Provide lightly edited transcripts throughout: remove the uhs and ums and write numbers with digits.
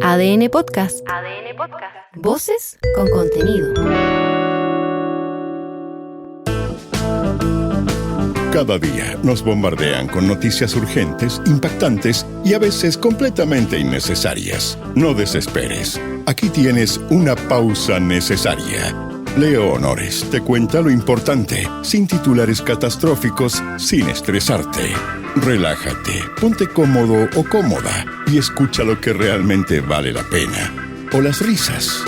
ADN Podcast. ADN Podcast. Voces con contenido. Cada día nos bombardean con noticias urgentes, impactantes y a veces completamente innecesarias. No desesperes. Aquí tienes una pausa necesaria. Leo Honores te cuenta lo importante, sin titulares catastróficos, sin estresarte. Relájate, ponte cómodo o cómoda y escucha lo que realmente vale la pena. O las risas.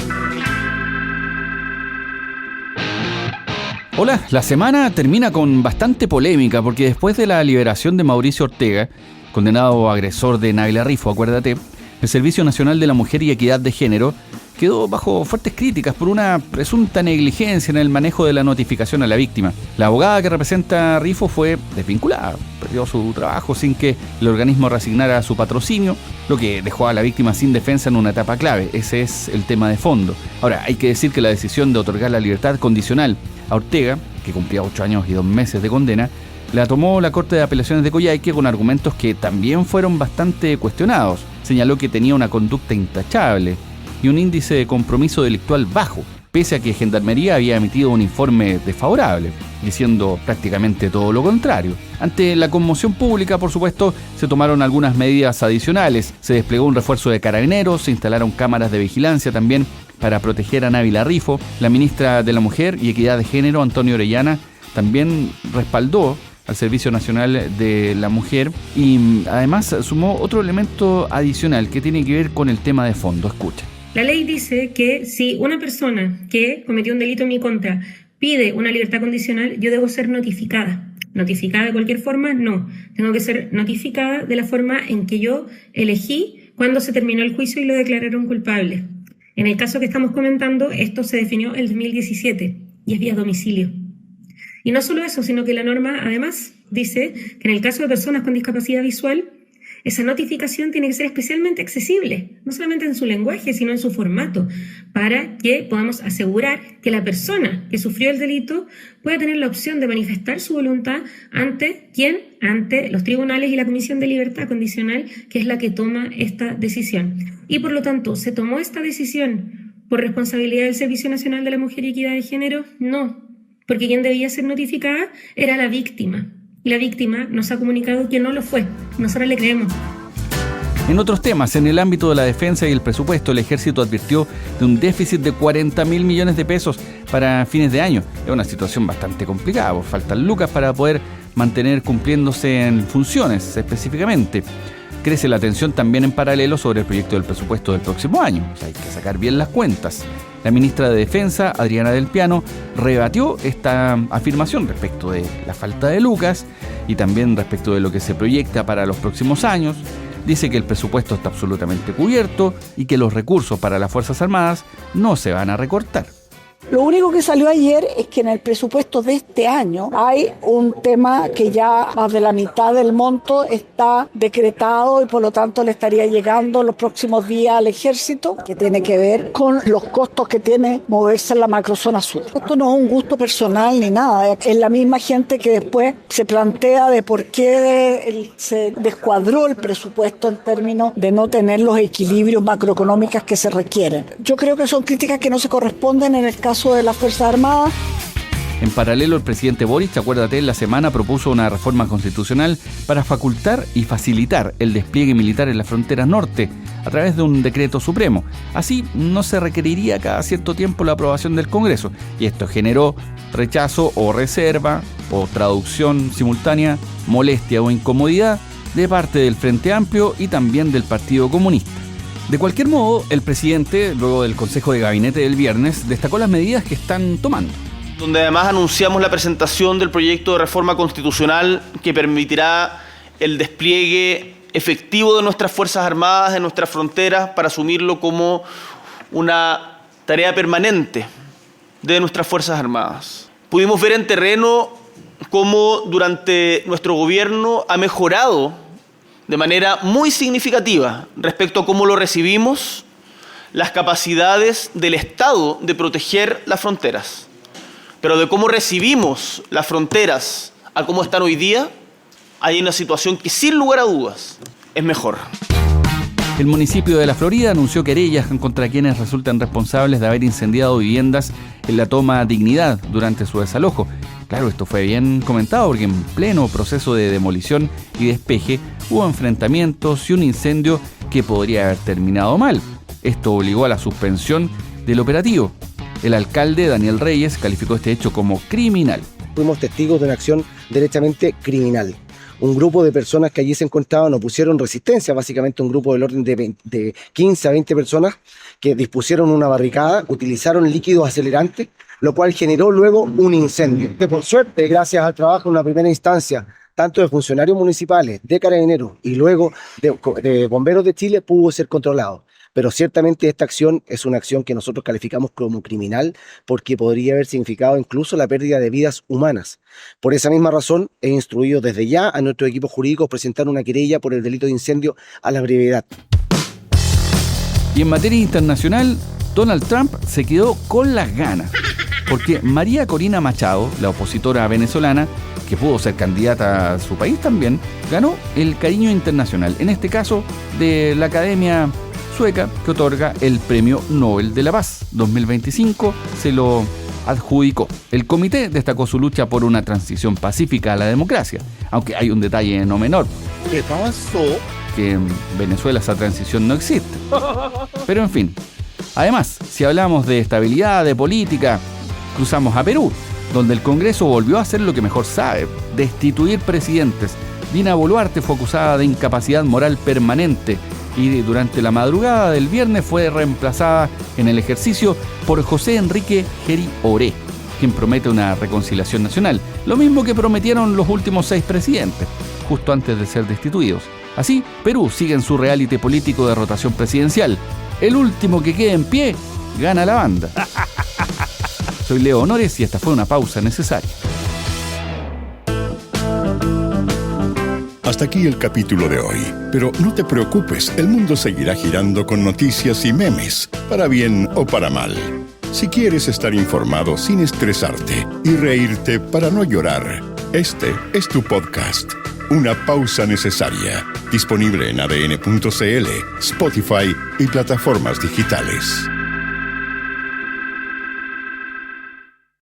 Hola, la semana termina con bastante polémica porque después de la liberación de Mauricio Ortega, condenado agresor de Nabila Rifo, acuérdate, el Servicio Nacional de la Mujer y Equidad de Género quedó bajo fuertes críticas por una presunta negligencia en el manejo de la notificación a la víctima. La abogada que representa a Rifo fue desvinculada, perdió su trabajo sin que el organismo reasignara su patrocinio, lo que dejó a la víctima sin defensa en una etapa clave. Ese es el tema de fondo. Ahora, hay que decir que la decisión de otorgar la libertad condicional a Ortega, que cumplía 8 años y 2 meses de condena, la tomó la Corte de Apelaciones de Coyhaique con argumentos que también fueron bastante cuestionados. Señaló que tenía una conducta intachable y un índice de compromiso delictual bajo, pese a que Gendarmería había emitido un informe desfavorable, diciendo prácticamente todo lo contrario. Ante la conmoción pública, por supuesto, se tomaron algunas medidas adicionales. Se desplegó un refuerzo de carabineros, se instalaron cámaras de vigilancia también para proteger a Nabila Rifo. La ministra de la Mujer y Equidad de Género, Antonio Orellana, también respaldó al Servicio Nacional de la Mujer y además sumó otro elemento adicional que tiene que ver con el tema de fondo. Escucha. La ley dice que si una persona que cometió un delito en mi contra pide una libertad condicional, yo debo ser notificada. ¿Notificada de cualquier forma? No. Tengo que ser notificada de la forma en que yo elegí cuando se terminó el juicio y lo declararon culpable. En el caso que estamos comentando, esto se definió en el 2017 y es vía domicilio. Y no solo eso, sino que la norma además dice que en el caso de personas con discapacidad visual, esa notificación tiene que ser especialmente accesible, no solamente en su lenguaje, sino en su formato, para que podamos asegurar que la persona que sufrió el delito pueda tener la opción de manifestar su voluntad ante ¿quién? Ante los tribunales y la Comisión de Libertad Condicional, que es la que toma esta decisión. Y por lo tanto, ¿se tomó esta decisión por responsabilidad del Servicio Nacional de la Mujer y Equidad de Género? No, porque quien debía ser notificada era la víctima. Y la víctima nos ha comunicado que no lo fue. Nosotros le creemos. En otros temas, en el ámbito de la defensa y el presupuesto, el Ejército advirtió de un déficit de 40.000 millones de pesos para fines de año. Es una situación bastante complicada, pues faltan lucas para poder mantener cumpliéndose en funciones específicamente. Crece la tensión también en paralelo sobre el proyecto del presupuesto del próximo año. O sea, hay que sacar bien las cuentas. La ministra de Defensa, Adriana Del Piano, rebatió esta afirmación respecto de la falta de lucas y también respecto de lo que se proyecta para los próximos años. Dice que el presupuesto está absolutamente cubierto y que los recursos para las Fuerzas Armadas no se van a recortar. Lo único que salió ayer es que en el presupuesto de este año hay un tema que ya más de la mitad del monto está decretado y por lo tanto le estaría llegando los próximos días al ejército, que tiene que ver con los costos que tiene moverse en la macrozona sur. Esto no es un gusto personal ni nada, es la misma gente que después se plantea de por qué se descuadró el presupuesto en términos de no tener los equilibrios macroeconómicos que se requieren. Yo creo que son críticas que no se corresponden en el caso de las Fuerzas Armadas. En paralelo, el presidente Boric, acuérdate, en la semana propuso una reforma constitucional para facultar y facilitar el despliegue militar en la frontera norte a través de un decreto supremo. Así no se requeriría cada cierto tiempo la aprobación del Congreso y esto generó rechazo o reserva o traducción simultánea, molestia o incomodidad de parte del Frente Amplio y también del Partido Comunista. De cualquier modo, el presidente, luego del Consejo de Gabinete del viernes, destacó las medidas que están tomando. Donde además anunciamos la presentación del proyecto de reforma constitucional que permitirá el despliegue efectivo de nuestras Fuerzas Armadas en nuestras fronteras para asumirlo como una tarea permanente de nuestras Fuerzas Armadas. Pudimos ver en terreno cómo durante nuestro gobierno ha mejorado de manera muy significativa respecto a cómo lo recibimos las capacidades del Estado de proteger las fronteras. Pero de cómo recibimos las fronteras a cómo están hoy día, hay una situación que sin lugar a dudas es mejor. El municipio de La Florida anunció querellas contra quienes resultan responsables de haber incendiado viviendas en la toma Dignidad durante su desalojo. Claro, esto fue bien comentado porque en pleno proceso de demolición y despeje hubo enfrentamientos y un incendio que podría haber terminado mal. Esto obligó a la suspensión del operativo. El alcalde Daniel Reyes calificó este hecho como criminal. Fuimos testigos de una acción derechamente criminal. Un grupo de personas que allí se encontraban opusieron resistencia, básicamente un grupo del orden de 15 a 20 personas que dispusieron una barricada, utilizaron líquidos acelerantes, lo cual generó luego un incendio. Que por suerte, gracias al trabajo en una primera instancia, tanto de funcionarios municipales, de carabineros y luego de bomberos de Chile, pudo ser controlado. Pero ciertamente esta acción es una acción que nosotros calificamos como criminal porque podría haber significado incluso la pérdida de vidas humanas. Por esa misma razón, he instruido desde ya a nuestro equipo jurídico presentar una querella por el delito de incendio a la brevedad. Y en materia internacional, Donald Trump se quedó con las ganas, porque María Corina Machado, la opositora venezolana, que pudo ser candidata a su país también, ganó el cariño internacional, en este caso de la Academia Sueca, que otorga el Premio Nobel de la Paz 2025, se lo adjudicó. El comité destacó su lucha por una transición pacífica a la democracia, aunque hay un detalle no menor. ¿Qué pasó? Que en Venezuela esa transición no existe. Pero en fin, además, si hablamos de estabilidad, de política, cruzamos a Perú, donde el Congreso volvió a hacer lo que mejor sabe, destituir presidentes. Dina Boluarte fue acusada de incapacidad moral permanente y durante la madrugada del viernes fue reemplazada en el ejercicio por José Enrique Geri Oré, quien promete una reconciliación nacional, lo mismo que prometieron los últimos 6 presidentes, justo antes de ser destituidos. Así, Perú sigue en su reality político de rotación presidencial. El último que quede en pie, gana la banda. Soy Leo Honores y esta fue una pausa necesaria. Hasta aquí el capítulo de hoy. Pero no te preocupes, el mundo seguirá girando con noticias y memes, para bien o para mal. Si quieres estar informado sin estresarte y reírte para no llorar, este es tu podcast. Una pausa necesaria. Disponible en adn.cl, Spotify y plataformas digitales.